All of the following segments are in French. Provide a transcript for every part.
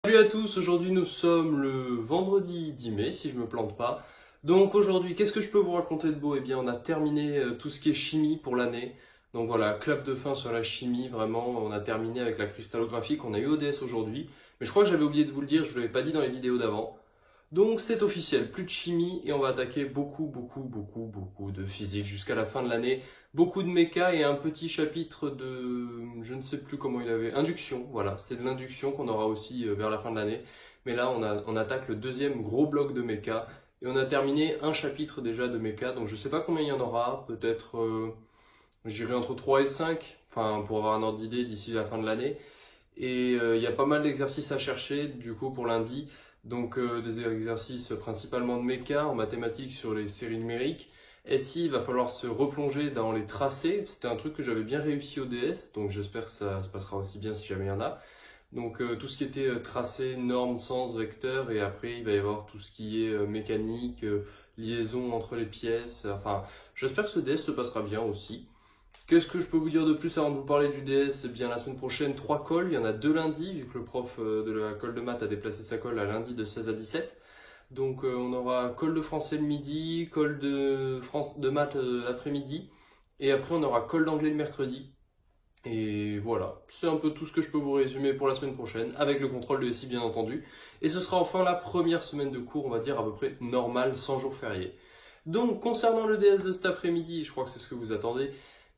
Salut à tous, aujourd'hui nous sommes le vendredi 10 mai, si je me plante pas. Donc aujourd'hui, qu'est-ce que je peux vous raconter de beau? Eh bien, on a terminé tout ce qui est chimie pour l'année. Donc voilà, clap de fin sur la chimie, vraiment, on a terminé avec la cristallographie qu'on a eu au DS aujourd'hui. Mais je crois que j'avais oublié de vous le dire, je ne l'avais pas dit dans les vidéos d'avant. Donc c'est officiel, plus de chimie et on va attaquer beaucoup de physique jusqu'à la fin de l'année. Beaucoup de méca et un petit chapitre de, je ne sais plus comment il avait, induction, voilà, c'est de l'induction qu'on aura aussi vers la fin de l'année. Mais là on attaque le deuxième gros bloc de méca et on a terminé un chapitre déjà de méca, donc je sais pas combien il y en aura, peut-être j'irai entre 3 et 5, enfin pour avoir un ordre d'idée d'ici la fin de l'année. Et il y a pas mal d'exercices à chercher du coup pour lundi. Donc des exercices principalement de méca, en mathématiques sur les séries numériques. SI, il va falloir se replonger dans les tracés. C'était un truc que j'avais bien réussi au DS, donc j'espère que ça se passera aussi bien si jamais il y en a. Donc tout ce qui était tracé, normes, sens, vecteur, et après il va y avoir tout ce qui est mécanique, liaison entre les pièces. Enfin, j'espère que ce DS se passera bien aussi. Qu'est-ce que je peux vous dire de plus avant de vous parler du DS? Eh bien, la semaine prochaine, 3 calls. Il y en a 2 lundis, vu que le prof de la colle de maths a déplacé sa colle à lundi de 16 à 17. Donc, on aura call de français le midi, call de maths l'après-midi. Et après, on aura call d'anglais le mercredi. Et voilà, c'est un peu tout ce que je peux vous résumer pour la semaine prochaine, avec le contrôle de SI bien entendu. Et ce sera enfin la première semaine de cours, on va dire à peu près normale, sans jour férié. Donc, concernant le DS de cet après-midi, je crois que c'est ce que vous attendez.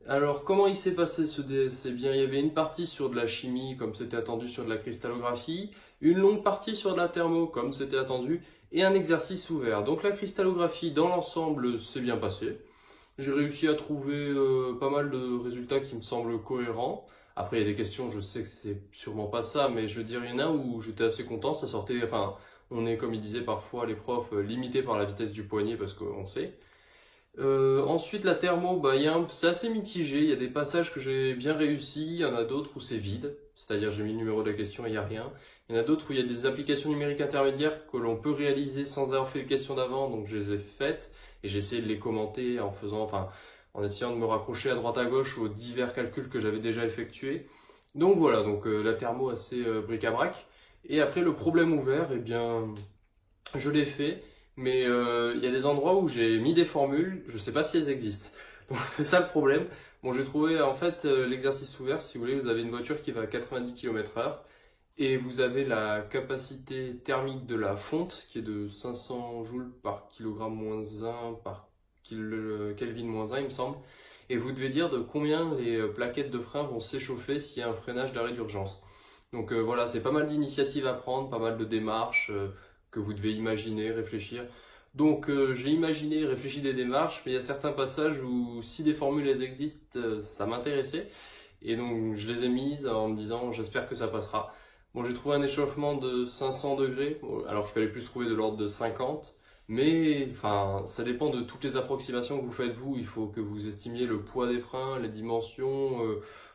Alors, comment il s'est passé ce DS? Eh bien, il y avait une partie sur de la chimie, comme c'était attendu sur de la cristallographie, une longue partie sur de la thermo, comme c'était attendu, et un exercice ouvert. Donc, la cristallographie, dans l'ensemble, s'est bien passé. J'ai réussi à trouver pas mal de résultats qui me semblent cohérents. Après, il y a des questions, je sais que c'est sûrement pas ça, mais je veux dire, il y en a où j'étais assez content, ça sortait, enfin, on est, comme ils disaient parfois les profs, limité par la vitesse du poignet, parce qu'on sait. Ensuite, la thermo, c'est assez mitigé. Il y a des passages que j'ai bien réussi, il y en a d'autres où c'est vide, c'est-à-dire j'ai mis le numéro de la question et il n'y a rien. Il y en a d'autres où il y a des applications numériques intermédiaires que l'on peut réaliser sans avoir fait les questions d'avant, donc je les ai faites et j'ai essayé de les commenter en essayant de me raccrocher à droite à gauche aux divers calculs que j'avais déjà effectués. Donc voilà, donc la thermo assez bric-à-brac. Et après le problème ouvert, eh bien, je l'ai fait. Mais il y a des endroits où j'ai mis des formules, je sais pas si elles existent. Donc c'est ça le problème. Bon, j'ai trouvé en fait l'exercice ouvert, si vous voulez, vous avez une voiture qui va à 90 km/h et vous avez la capacité thermique de la fonte qui est de 500 joules par kilogramme moins 1 par Kelvin moins 1, il me semble. Et vous devez dire de combien les plaquettes de frein vont s'échauffer s'il y a un freinage d'arrêt d'urgence. Donc voilà, c'est pas mal d'initiatives à prendre, pas mal de démarches que vous devez imaginer, réfléchir. Donc j'ai imaginé, réfléchi des démarches, mais il y a certains passages où si des formules elles existent, ça m'intéressait. Et donc je les ai mises en me disant j'espère que ça passera. Bon, j'ai trouvé un échauffement de 500 degrés, alors qu'il fallait plus trouver de l'ordre de 50. Mais enfin, ça dépend de toutes les approximations que vous faites vous. Il faut que vous estimiez le poids des freins, les dimensions.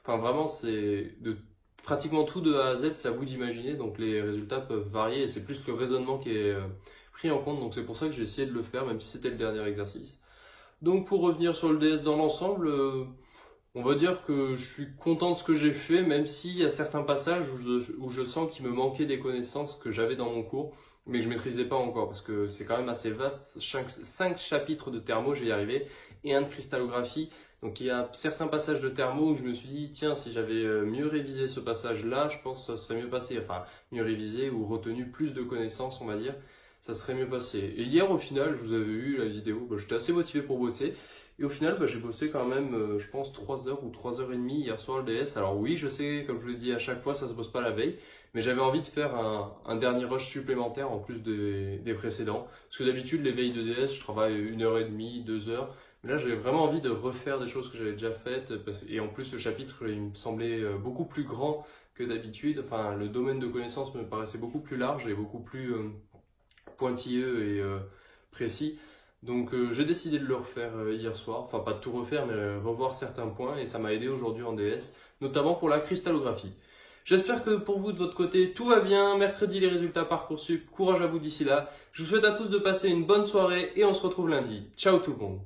Enfin vraiment, c'est de pratiquement tout de A à Z, c'est à vous d'imaginer, donc les résultats peuvent varier et c'est plus le raisonnement qui est pris en compte, donc c'est pour ça que j'ai essayé de le faire, même si c'était le dernier exercice. Donc pour revenir sur le DS dans l'ensemble, on va dire que je suis content de ce que j'ai fait, même s'il y a certains passages où je sens qu'il me manquait des connaissances que j'avais dans mon cours, mais que je maîtrisais pas encore, parce que c'est quand même assez vaste. 5 chapitres de thermo, je vais y arriver, et un de cristallographie. Donc il y a certains passages de thermo où je me suis dit, tiens, si j'avais mieux révisé ce passage-là, je pense que ça serait mieux passé. Enfin, mieux révisé ou retenu plus de connaissances, on va dire, ça serait mieux passé. Et hier, au final, je vous avais vu la vidéo, j'étais assez motivé pour bosser. Et au final, j'ai bossé quand même, je pense, 3 heures ou 3 heures et demie hier soir le DS. Alors oui, je sais, comme je vous l'ai dit à chaque fois, ça se bosse pas la veille. Mais j'avais envie de faire un dernier rush supplémentaire en plus des précédents. Parce que d'habitude, les veilles de DS, je travaille 1 heure et demie, 2 heures. Mais là, j'avais vraiment envie de refaire des choses que j'avais déjà faites. Et en plus, le chapitre, il me semblait beaucoup plus grand que d'habitude. Enfin, le domaine de connaissances me paraissait beaucoup plus large et beaucoup plus pointilleux et précis. Donc j'ai décidé de le refaire hier soir, enfin pas de tout refaire mais revoir certains points et ça m'a aidé aujourd'hui en DS, notamment pour la cristallographie. J'espère que pour vous de votre côté tout va bien, mercredi les résultats Parcoursup, courage à vous d'ici là. Je vous souhaite à tous de passer une bonne soirée et on se retrouve lundi. Ciao tout le monde.